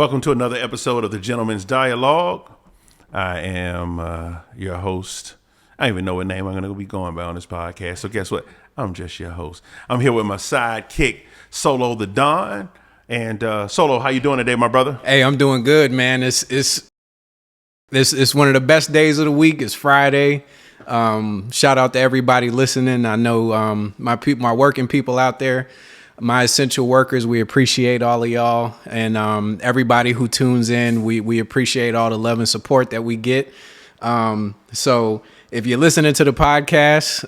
Welcome to another episode of the Gentlemen's Dialogue. I am your host. I don't even know what name I'm going to be going by on this podcast. So guess what? I'm just your host. I'm here with my sidekick, Solo the Don. And Solo, how you doing today, my brother? Hey, I'm doing good, man. It's one of the best days of the week. It's Friday. Shout out to everybody listening. I know my working people out there, my essential workers, we appreciate all of y'all, and everybody who tunes in, we appreciate all the love and support that we get. So if you're listening to the podcast,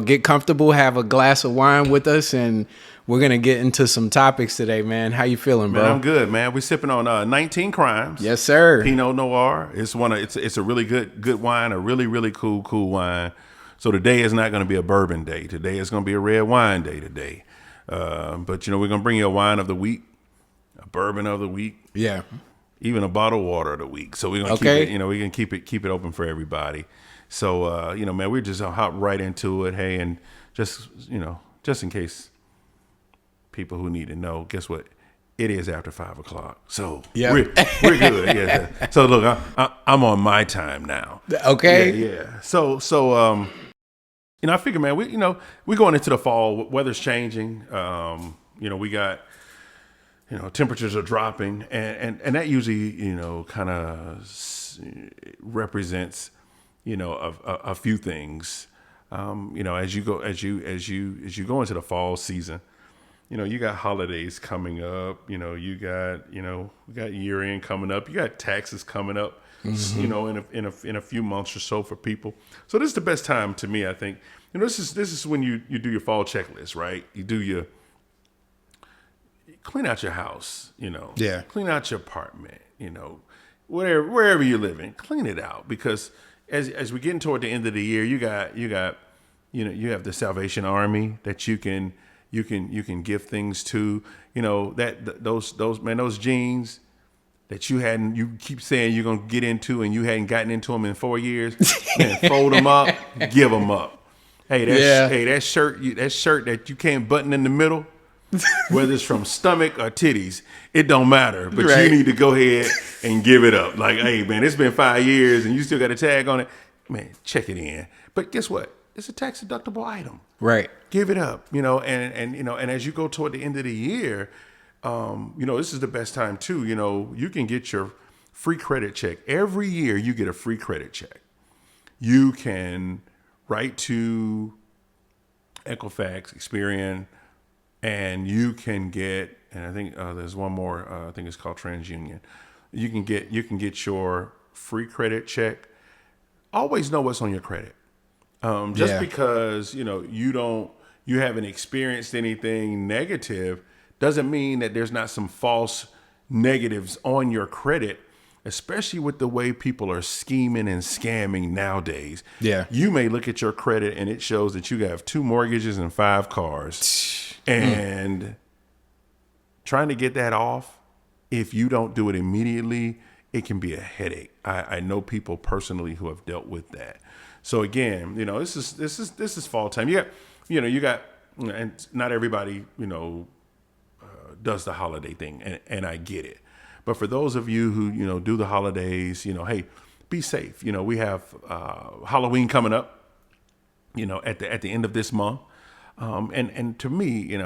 get comfortable, have a glass of wine with us, and we're gonna get into some topics today, man. How you feeling, bro? Man, I'm good, man. We're sipping on 19 Crimes. Yes, sir. Pinot Noir. It's a really good wine, a really cool wine. So today is not going to be a bourbon day. Today is going to be a red wine day today. But we're gonna bring you a wine of the week, a bourbon of the week, even a bottle of water of the week. So we're gonna keep it, we can keep it open for everybody. So man, we're just gonna hop right into it. Hey, and just in case people who need to know, guess what? It is after 5 o'clock, so we're good. Yeah. So look, I'm on my time now. Okay. Yeah. So. I figure, man, we're going into the fall. Weather's changing. We got, temperatures are dropping, and that usually, kind of represents, a few things. As you go into the fall season, you got holidays coming up. You got year end coming up. You got taxes coming up. Mm-hmm. In a few months or so for people. So this is the best time to me, I think. This is when you do your fall checklist, right? You clean out your house, clean out your apartment, wherever you're living, clean it out, because as we're getting toward the end of the year, you have the Salvation Army that you can give things to, those jeans that you keep saying you're going to get into and you hadn't gotten into them in 4 years, man, fold them up, give them up. Hey, that shirt that you can't button in the middle, whether it's from stomach or titties, it don't matter. But You need to go ahead and give it up. Like, hey, man, it's been 5 years and you still got a tag on it. Man, check it in. But guess what? It's a tax deductible item. Right. Give it up, and as you go toward the end of the year, this is the best time too. You can get your free credit check. Every year you get a free credit check. You can write to Equifax, Experian, and you can get, and I think there's one more, I think it's called TransUnion. You can get your free credit check. Always know what's on your credit. Because, you haven't experienced anything negative doesn't mean that there's not some false negatives on your credit, especially with the way people are scheming and scamming nowadays. Yeah. You may look at your credit and it shows that you have 2 mortgages and 5 cars. And trying to get that off, if you don't do it immediately, it can be a headache. I know people personally who have dealt with that. So again, this is fall time. You got, and not everybody, does the holiday thing, and I get it. But for those of you who, do the holidays, hey, be safe. We have Halloween coming up, at the end of this month. And to me,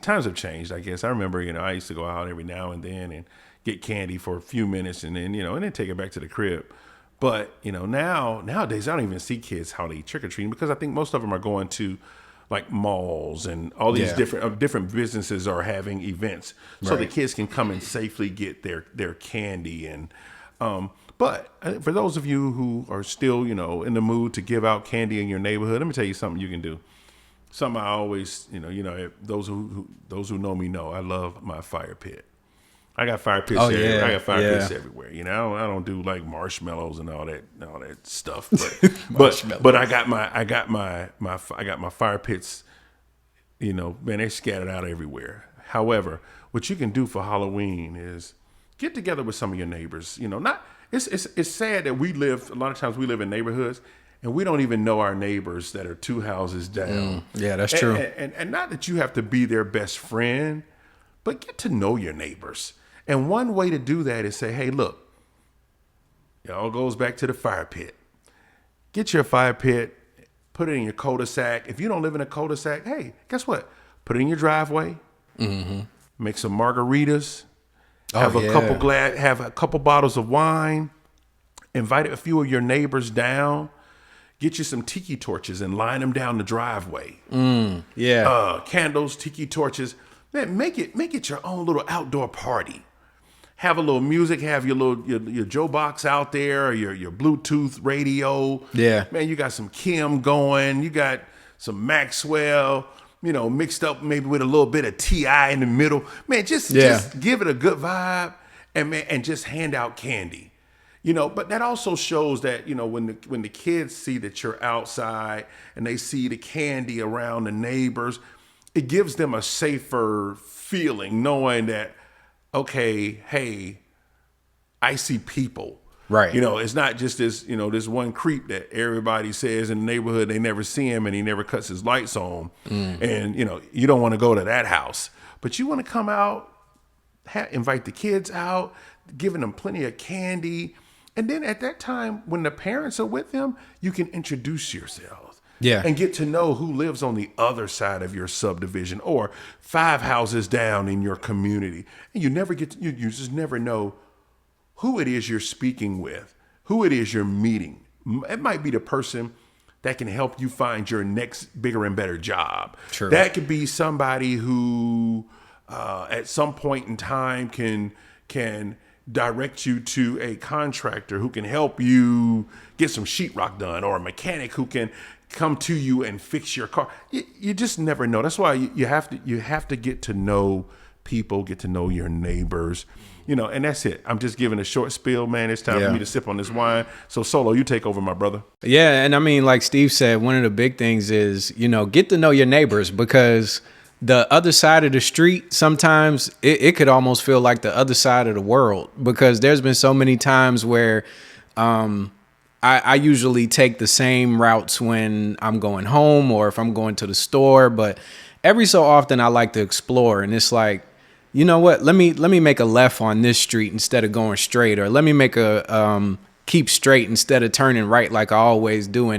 times have changed, I guess. I remember, I used to go out every now and then and get candy for a few minutes and then, and then take it back to the crib. But, nowadays, I don't even see kids how they trick-or-treating, because I think most of them are going to like malls and all these different businesses are having events, so the kids can come and safely get their candy. And but for those of you who are still in the mood to give out candy in your neighborhood, let me tell you something you can do. Something I always those who know me know I love my fire pit. I got fire pits everywhere. I got fire pits everywhere. I don't do like marshmallows and all that stuff. But I got my fire pits. Man, they're scattered out everywhere. However, what you can do for Halloween is get together with some of your neighbors. It's sad that a lot of times we live in neighborhoods and we don't even know our neighbors that are 2 houses down. Yeah, that's true. And not that you have to be their best friend, but get to know your neighbors. And one way to do that is say, hey, look, it all goes back to the fire pit. Get your fire pit, put it in your cul-de-sac. If you don't live in a cul-de-sac, hey, guess what? Put it in your driveway. Make some margaritas. Have a couple bottles of wine. Invite a few of your neighbors down. Get you some tiki torches and line them down the driveway. Candles, tiki torches. Man, make it your own little outdoor party. Have a little music. Have your Joe box out there, or your Bluetooth radio. Yeah, man, you got some Kim going. You got some Maxwell. Mixed up maybe with a little bit of T.I. in the middle. Man, just give it a good vibe, and just hand out candy. But that also shows that, when the kids see that you're outside and they see the candy around the neighbors, it gives them a safer feeling knowing that, okay, hey, I see people. Right. It's not just this one creep that everybody says in the neighborhood they never see him and he never cuts his lights on. And, you don't want to go to that house. But you want to come out, invite the kids out, giving them plenty of candy. And then at that time, when the parents are with them, you can introduce yourselves. Yeah. And get to know who lives on the other side of your subdivision or 5 houses down in your community. And you just never know who it is you're speaking with, who it is you're meeting. It might be the person that can help you find your next bigger and better job. True. That could be somebody who at some point in time can direct you to a contractor who can help you get some sheetrock done, or a mechanic who can come to you and fix your car. You just never know. That's why you have to get to know people, get to know your neighbors, and that's it. I'm just giving a short spiel, man. It's time for me to sip on this wine. So Solo, you take over, my brother. Yeah. And I mean, like Steve said, one of the big things is, get to know your neighbors, because the other side of the street, sometimes it could almost feel like the other side of the world, because there's been so many times where I usually take the same routes when I'm going home or if I'm going to the store. But every so often I like to explore, and it's like, you know what? Let me make a left on this street instead of going straight, or let me make a keep straight instead of turning right like I always do.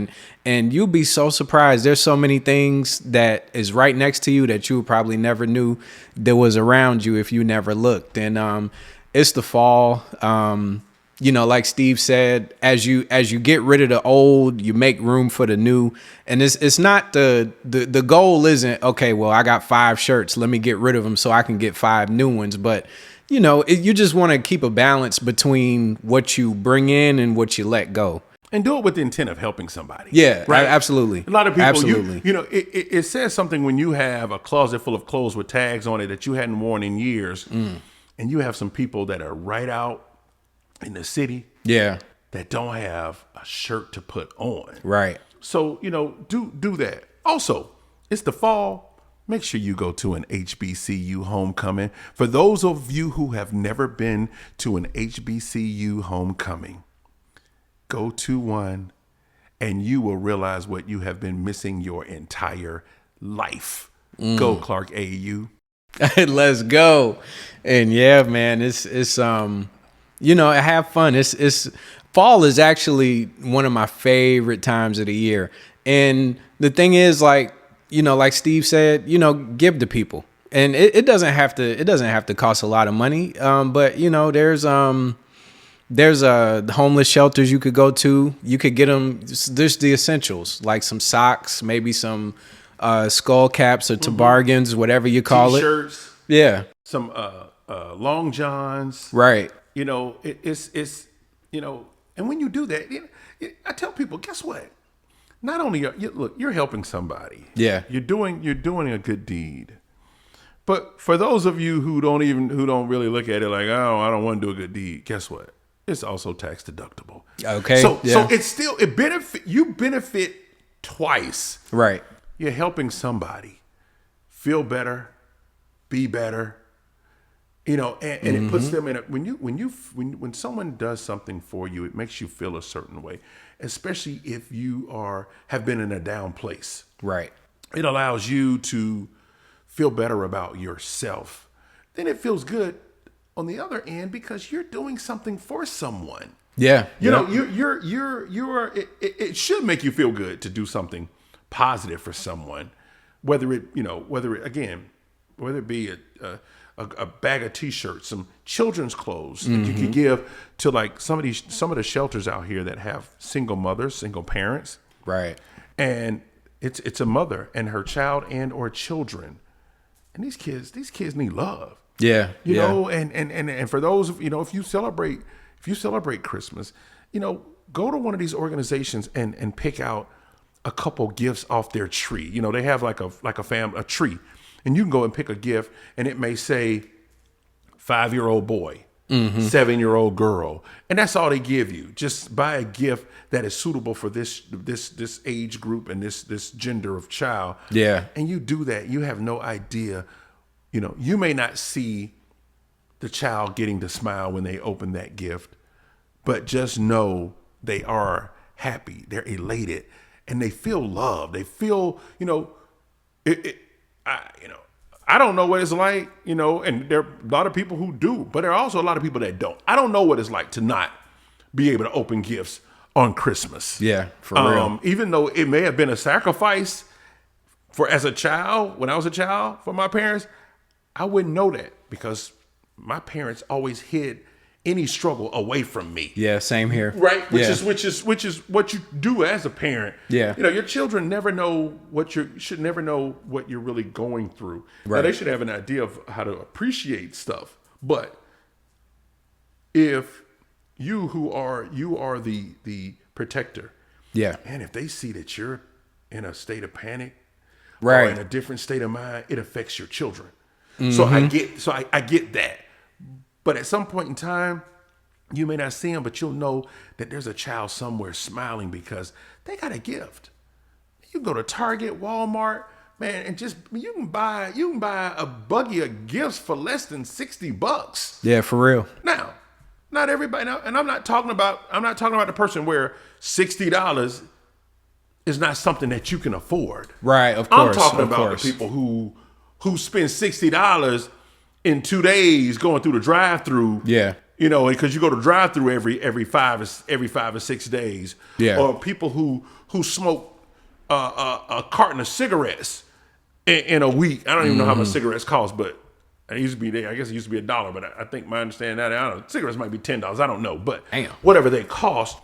And you'll be so surprised. There's so many things that is right next to you that you probably never knew that was around you if you never looked. And it's the fall. Like Steve said, as you get rid of the old, you make room for the new. And it's not the goal isn't, okay, well, I got 5 shirts, let me get rid of them so I can get 5 new ones. But you just want to keep a balance between what you bring in and what you let go. And do it with the intent of helping somebody. Yeah, right. Absolutely. A lot of people, absolutely. It says something when you have a closet full of clothes with tags on it that you hadn't worn in years, and you have some people that are right out in the city, that don't have a shirt to put on. Right. So do that. Also, it's the fall. Make sure you go to an HBCU homecoming. For those of you who have never been to an HBCU homecoming, go to one and you will realize what you have been missing your entire life. Go Clark AU. Let's go. And yeah, man, it's have fun. It's fall is actually one of my favorite times of the year. And the thing is, like Steve said, give to people. And it doesn't have to cost a lot of money. But there's homeless shelters you could go to. You could get them. There's the essentials, like some socks, maybe some skull caps or toboggans, whatever you call T-shirts, it. Yeah. Some long johns. Right. It's and when you do that, I tell people, guess what? Not only you're helping somebody. Yeah. You're doing a good deed. But for those of you who don't really look at it like, oh, I don't want to do a good deed, guess what? It's also tax deductible. Okay. So it's still you benefit twice. Right. You're helping somebody feel better, be better. And it puts them in when someone does something for you, it makes you feel a certain way, especially if you have been in a down place. Right. It allows you to feel better about yourself. Then it feels good on the other end because you're doing something for someone. Yeah. You know, you're it should make you feel good to do something positive for someone, whether it be a bag of T-shirts, some children's clothes that you can give to like some of the shelters out here that have single mothers, single parents, Right. and it's a mother and her child and or children, and these kids need love. Yeah. You know, and for those, you know, if you celebrate Christmas, you know, go to one of these organizations and pick out a couple gifts off their tree. You know, they have like a tree, and you can go and pick a gift, and it may say 5-year-old boy, 7-year-old girl, and that's all they give you. Just buy a gift that is suitable for this age group and this gender of child. Yeah. And you do that, you have no idea. You know, you may not see the child getting to smile when they open that gift, but just know they are happy, they're elated, and they feel love. They feel, you know, I don't know what it's like, you know, and there are a lot of people who do, but there are also a lot of people that don't. I don't know what it's like to not be able to open gifts on Christmas. Yeah, for real. Even though it may have been a sacrifice when I was a child, for my parents, I wouldn't know that because my parents always hid any struggle away from me. Yeah, same here. Right? Which is what you do as a parent. Yeah. You know, your children should never know what you're really going through. Right. Now, they should have an idea of how to appreciate stuff. But if you are the protector. Yeah. And if they see that you're in a state of panic, Right. or in a different state of mind, it affects your children. So I get that. But at some point in time, you may not see them, but you'll know that there's a child somewhere smiling because they got a gift. You can go to Target, Walmart, man, and you can buy a buggy of gifts for less than $60. Yeah, for real. Now, not everybody, and I'm not talking about the person where $60 is not something that you can afford. Right, of course. I'm talking about the people who spend $60 in 2 days going through the drive-through. Yeah. You know, because you go to drive-through every 5 or 6 days. Yeah. Or people who smoke a carton of cigarettes in a week. I don't even know how much cigarettes cost, but it used to be there. I guess it used to be $1, but I think my understanding now, I don't know, cigarettes might be $10. I don't know, but Damn. Whatever they cost,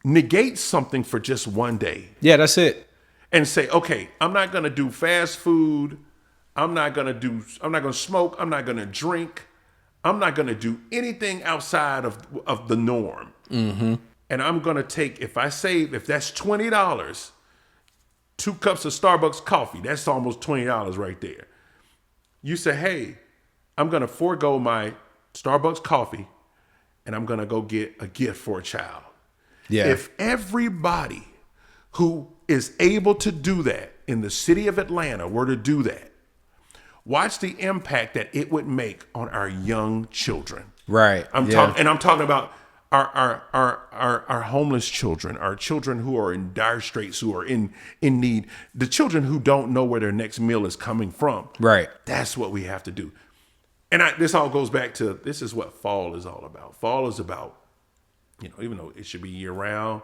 negate something for just one day. Yeah, that's it. And say, okay, I'm not gonna do fast food. I'm not gonna smoke. I'm not gonna drink. I'm not gonna do anything outside of the norm. Mm-hmm. And I'm gonna take, if that's $20, 2 cups of Starbucks coffee, that's almost $20 right there. You say, hey, I'm gonna forego my Starbucks coffee and I'm gonna go get a gift for a child. Yeah. If everybody who is able to do that in the city of Atlanta were to do that, watch the impact that it would make on our young children. Right. I'm talking about our homeless children, our children who are in dire straits, who are in need, the children who don't know where their next meal is coming from. Right. That's what we have to do. And this all goes back to, this is what fall is all about. Fall is about, you know, even though it should be year round,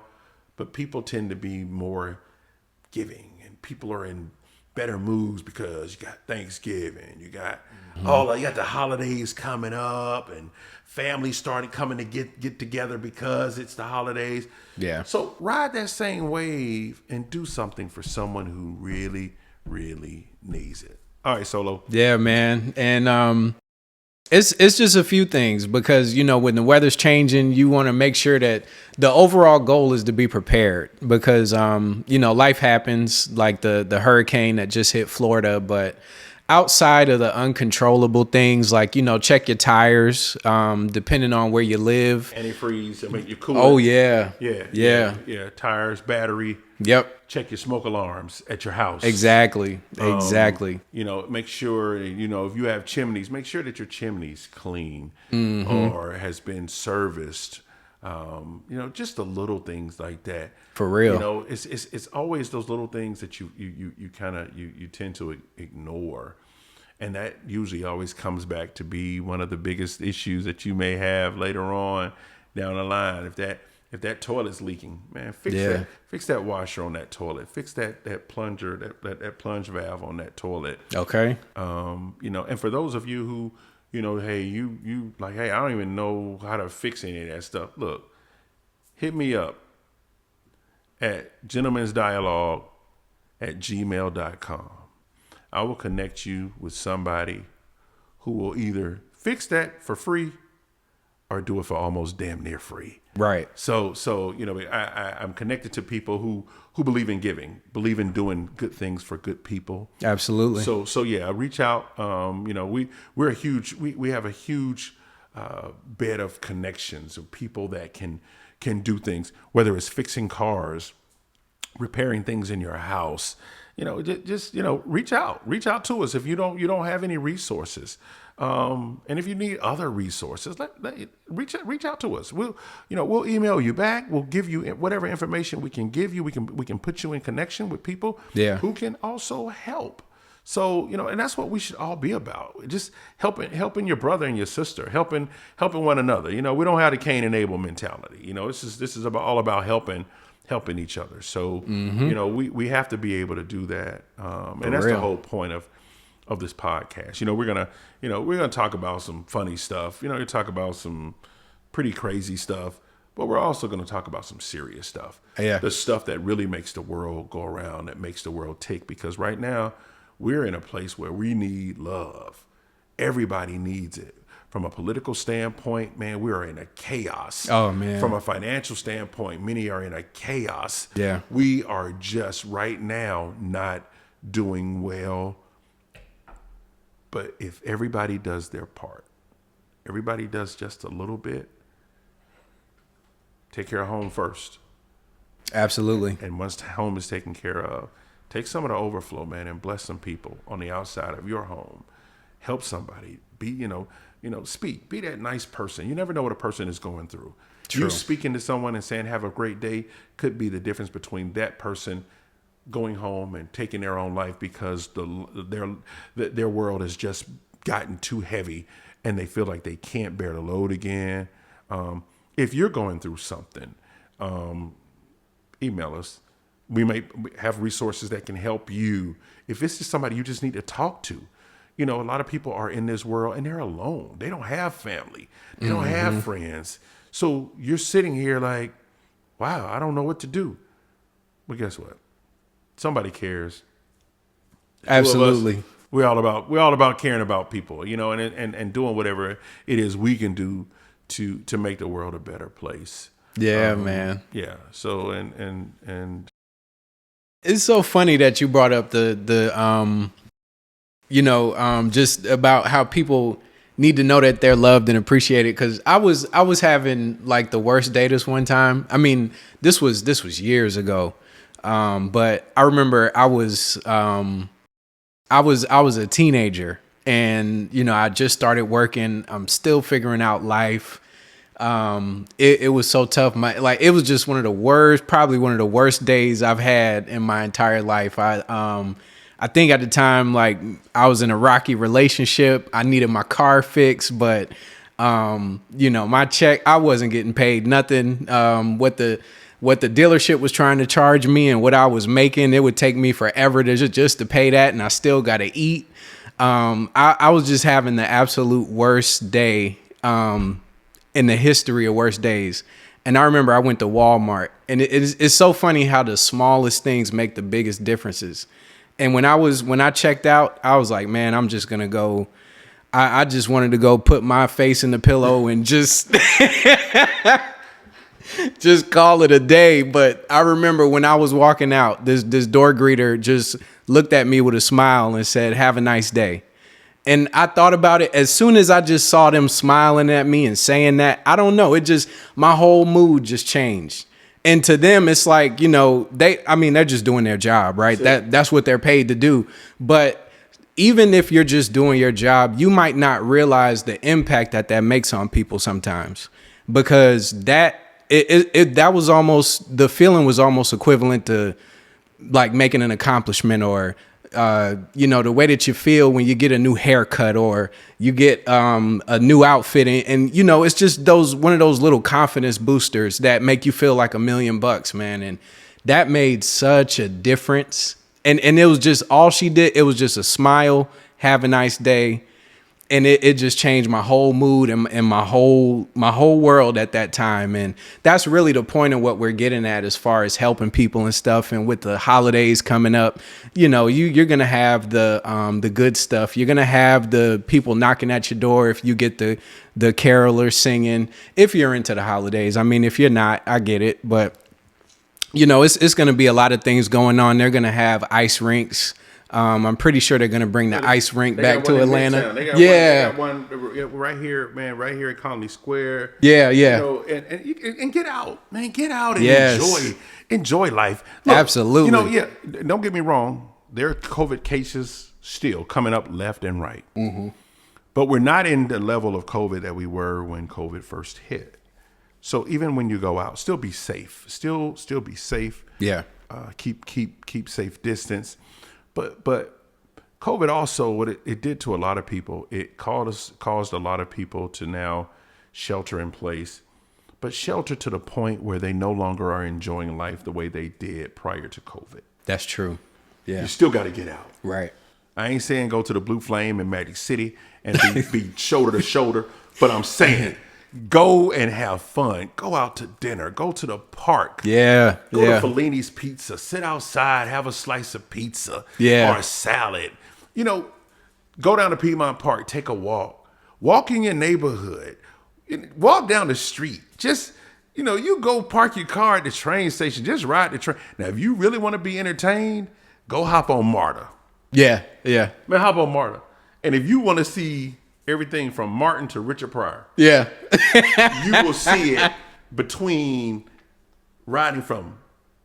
but people tend to be more giving and people are in better moods because you got Thanksgiving, you got you got the holidays coming up and families started coming to get together because it's the holidays. Yeah. So ride that same wave and do something for someone who really, really needs it. All right, Solo. Yeah, man. And it's just a few things because, you know, when the weather's changing, you want to make sure that the overall goal is to be prepared because, you know, life happens like the hurricane that just hit Florida. But outside of the uncontrollable things like, you know, check your tires, depending on where you live. Antifreeze, I mean, you're cool. Oh, yeah. Yeah. Tires, battery. Yep. Check your smoke alarms at your house. Exactly. You know, make sure, you know, if you have chimneys, make sure that your chimney's clean or has been serviced. You know, just the little things like that. For real. You know, it's always those little things that you tend to ignore. And that usually always comes back to be one of the biggest issues that you may have later on down the line. If that toilet's leaking, man, fix that washer on that toilet. Fix that plunger, that plunge valve on that toilet. Okay. And for those of you who, hey, you like, hey, I don't even know how to fix any of that stuff. Look, hit me up at gentlemensdialogue@gmail.com. I will connect you with somebody who will either fix that for free or do it for almost damn near free. Right. So I'm connected to people who believe in giving, believe in doing good things for good people. Absolutely. So yeah, reach out. We have a huge bed of connections of people that can do things, whether it's fixing cars, repairing things in your house. Just reach out to us if you don't have any resources, and if you need other resources, reach out to us. We'll email you back. We'll give you whatever information we can give you. We can put you in connection with people who can also help. So and that's what we should all be about. Just helping your brother and your sister, helping one another. We don't have the Cain and Abel mentality. This is all about helping each other. So, we have to be able to do that. And that's the whole point of this podcast. We're going to talk about some funny stuff, we talk about some pretty crazy stuff, but we're also going to talk about some serious stuff. Yeah. The stuff that really makes the world go around, that makes the world tick, because right now we're in a place where we need love. Everybody needs it. From a political standpoint, man, we are in a chaos. Oh, man. From a financial standpoint, many are in a chaos. Yeah. We are just right now not doing well. But if everybody does their part, everybody does just a little bit, take care of home first. Absolutely. And once home is taken care of, take some of the overflow, man, and bless some people on the outside of your home. Help somebody. Speak. Be that nice person. You never know what a person is going through. True. You speaking to someone and saying, have a great day, could be the difference between that person going home and taking their own life because their world has just gotten too heavy and they feel like they can't bear the load again. If you're going through something, email us. We may have resources that can help you. If it's just somebody you just need to talk to. A lot of people are in this world and they're alone. They don't have family. They don't have friends. So you're sitting here like, wow, I don't know what to do. Well, guess what? Somebody cares. Absolutely. We're all about caring about people, and doing whatever it is we can do to make the world a better place. Yeah, man. Yeah. So and it's so funny that you brought up just about how people need to know that they're loved and appreciated. Cause I was having like the worst day this one time. I mean, this was years ago. But I remember I was a teenager and, I just started working. I'm still figuring out life. It was so tough. It was just probably one of the worst days I've had in my entire life. I think at the time, I was in a rocky relationship. I needed my car fixed, but, my check, I wasn't getting paid nothing. What the dealership was trying to charge me and what I was making, it would take me forever just to pay that. And I still got to eat. I was just having the absolute worst day, in the history of worst days. And I remember I went to Walmart, and it's so funny how the smallest things make the biggest differences. And when I checked out, I was like, man, I'm just going to go. I just wanted to go put my face in the pillow and just just call it a day. But I remember when I was walking out, this door greeter just looked at me with a smile and said, have a nice day. And I thought about it as soon as I just saw them smiling at me and saying that. I don't know. My whole mood just changed. And to them, it's like, they're just doing their job, right? That's what they're paid to do. But even if you're just doing your job, you might not realize the impact that makes on people sometimes, because that was almost, the feeling was almost equivalent to like making an accomplishment or the way that you feel when you get a new haircut or you get a new outfit, and it's just one of those little confidence boosters that make you feel like $1,000,000, man. And that made such a difference. And it was just all she did. It was just a smile, have a nice day. And it just changed my whole mood and my whole world at that time. And that's really the point of what we're getting at as far as helping people and stuff. And with the holidays coming up, you're going to have the good stuff. You're going to have the people knocking at your door if you get the carolers singing, if you're into the holidays. I mean, if you're not, I get it. But, it's going to be a lot of things going on. They're going to have ice rinks. I'm pretty sure they're going to bring the ice rink back to Atlanta. They got one right here, man, right here at Conley Square. Yeah. And get out, man. Get out and enjoy life. Look, absolutely. Don't get me wrong. There are COVID cases still coming up left and right. Mm-hmm. But we're not in the level of COVID that we were when COVID first hit. So even when you go out, still be safe. Still be safe. Yeah. Keep safe distance. But COVID also, what it did to a lot of people, it caused a lot of people to now shelter in place, but shelter to the point where they no longer are enjoying life the way they did prior to COVID. That's true. Yeah. You still got to get out. Right. I ain't saying go to the Blue Flame in Magic City and be shoulder to shoulder, but I'm saying go and have fun. Go out to dinner. Go to the park. Yeah. Go to Fellini's Pizza. Sit outside. Have a slice of pizza. Yeah. Or a salad. Go down to Piedmont Park. Take a walk. Walk in your neighborhood. Walk down the street. Just, you go park your car at the train station. Just ride the train. Now, if you really want to be entertained, go hop on MARTA. Yeah. Man, hop on MARTA. And if you want to see everything from Martin to Richard Pryor. Yeah. You will see it between riding from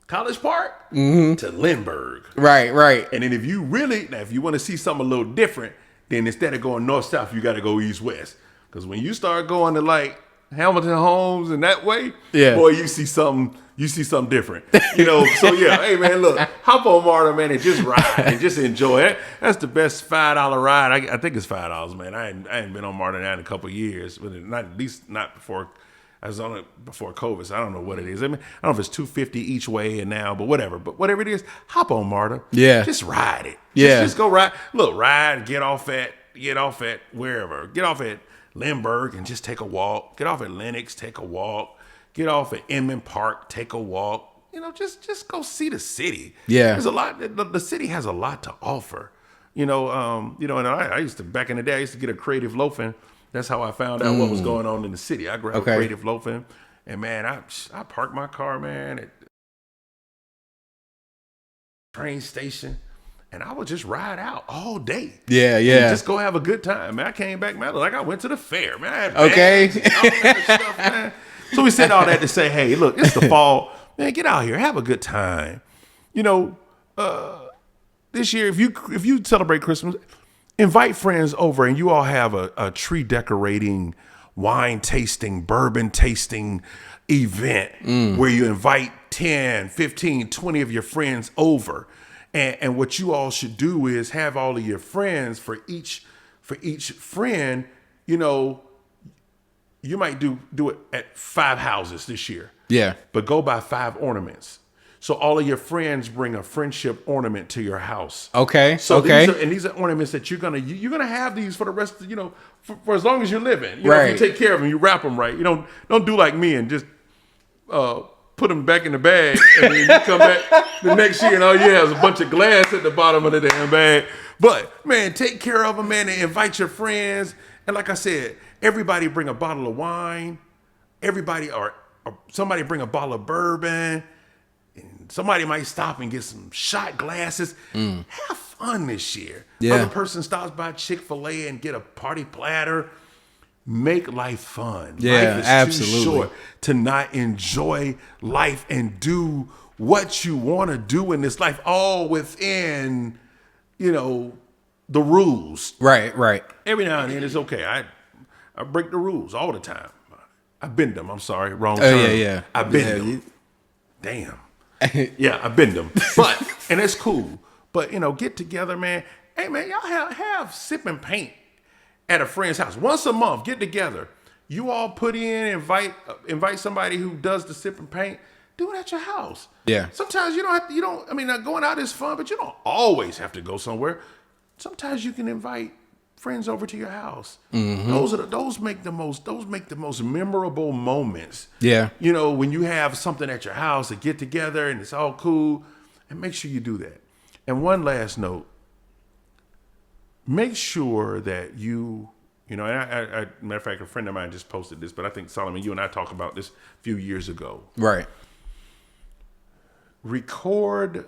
College Park to Lindbergh. Right. And then if you want to see something a little different, then instead of going north-south, you got to go east-west. Because when you start going to like Hamilton Homes and that way, boy, you see something different. So yeah, hey man, look, hop on MARTA, man, and just ride and just enjoy it. That's the best $5 ride. I think it's $5, man. I ain't been on MARTA now in a couple of years, but not before. I was on it before COVID, so I don't know what it is. I mean, I don't know if it's $250 each way and now, but whatever. But whatever it is, hop on MARTA. Yeah. Just ride it. Yeah. Just go ride. Look, ride, get off at wherever. Get off at Lindbergh and just take a walk. Get off at Lenox, take a walk. Get off at Inman Park, take a walk. Just go see the city. Yeah. There's a lot. The city has a lot to offer. And I used to, back in the day, I used to get a Creative Loafing. That's how I found out what was going on in the city. I grabbed a Creative Loafing, and man, I parked my car, man, at the train station, and I would just ride out all day. Yeah. And just go have a good time, man. I came back, man, like I went to the fair, man. I had bags and all kind of stuff, man. So we said all that to say, hey, look, it's the fall, man. Get out here, have a good time. This year, if you celebrate Christmas, invite friends over and you all have a tree decorating, wine tasting, bourbon tasting event where you invite 10, 15, 20 of your friends over. And what you all should do is have all of your friends for each friend, you might do it at 5 houses this year. Yeah. But go buy 5 ornaments. So all of your friends bring a friendship ornament to your house. Okay. So these are ornaments that you're gonna have these for the rest of, for as long as you're living. If you take care of them, you wrap them right. You don't do like me and just put them back in the bag and then you come back the next year and all you have is a bunch of glass at the bottom of the damn bag. But man, take care of them, man, and invite your friends. And like I said, everybody bring a bottle of wine. Everybody or somebody bring a bottle of bourbon. And somebody might stop and get some shot glasses. Have fun this year. Yeah. Other person stops by Chick-fil-A and get a party platter. Make life fun. Yeah, life is absolutely. too short to not enjoy life and do what you want to do in this life, all within, the rules. Right. Every now and then it's okay. I break the rules all the time. I bend them. I'm sorry, wrong term. Yeah. I bend them. Damn. Yeah, I bend them. And that's cool. But get together, man. Hey, man, y'all have sip and paint at a friend's house once a month. Get together. You all put in, invite somebody who does the sip and paint. Do it at your house. Yeah. Sometimes you don't have to. I mean, going out is fun, but you don't always have to go somewhere. Sometimes you can invite friends over to your house. Mm-hmm. Those make the most memorable moments. Yeah. When you have something at your house, a get together, and it's all cool, and make sure you do that. And one last note: make sure that you. And I matter of fact, a friend of mine just posted this, but I think, Solomon, you and I talked about this a few years ago. Right. Record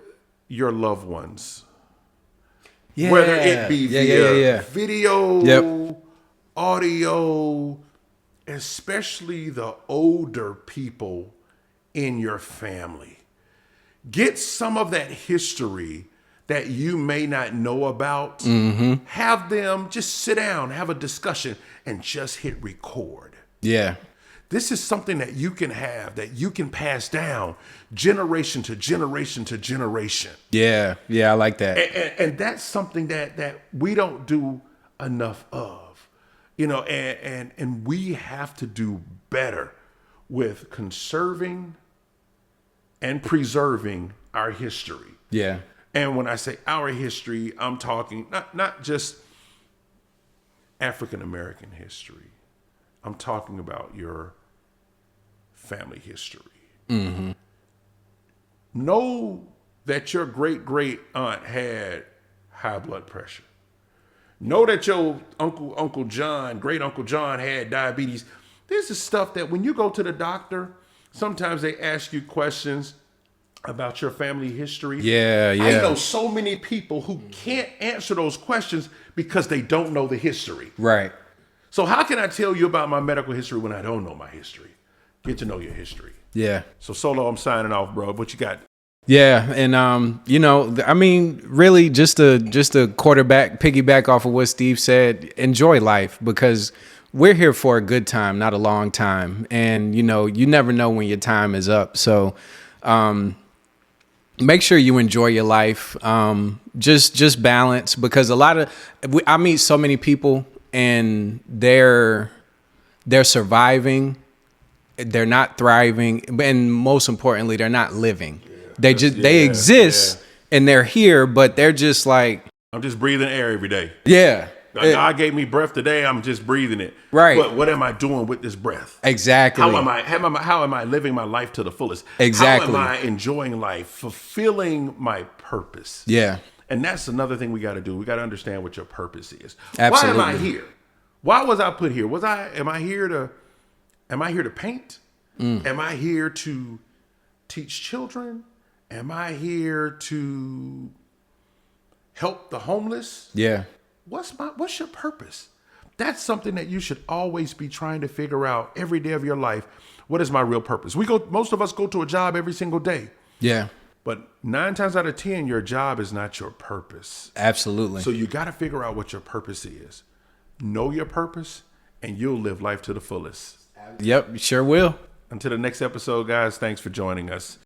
your loved ones. Yeah. Whether it be via video, Yep. audio, especially the older people in your family. Get some of that history that you may not know about. Mm-hmm. Have them just sit down, have a discussion, and just hit record. Yeah. This is something that you can have, that you can pass down generation to generation to generation. Yeah. Yeah, I like that. And that's something that we don't do enough of. And we have to do better with conserving and preserving our history. Yeah. And when I say our history, I'm talking not just African American history. I'm talking about your family history. Mm-hmm. Know that your great aunt had high blood pressure. Know that your Uncle John, great Uncle John, had diabetes. This is stuff that when you go to the doctor, sometimes they ask you questions about your family history. Yeah. I know so many people who can't answer those questions because they don't know the history. Right. So how can I tell you about my medical history when I don't know my history? Get to know your history. Yeah. So Solo, I'm signing off, bro. What you got? Yeah, and I mean, really, just to piggyback off of what Steve said. Enjoy life, because we're here for a good time, not a long time, and you never know when your time is up. So, make sure you enjoy your life. Just balance, because I meet so many people and they're surviving, they're not thriving, and most importantly, they're not living. They exist and they're here, but they're just like, I'm just breathing air every day. Yeah. God gave me breath today. I'm just breathing it. Right. But what am I doing with this breath? Exactly. How am I living my life to the fullest? Exactly. How am I enjoying life, fulfilling my purpose? Yeah. And that's another thing we got to do. We got to understand what your purpose is. Absolutely. Why am I here? Why was I put here? Am I here to paint? Am I here to teach children? Am I here to help the homeless? Yeah. What's your purpose? That's something that you should always be trying to figure out every day of your life. What is my real purpose? Most of us go to a job every single day. Yeah. But 9 times out of 10, your job is not your purpose. Absolutely. So you got to figure out what your purpose is. Know your purpose, and you'll live life to the fullest. Yep, sure will. Until the next episode, guys, thanks for joining us.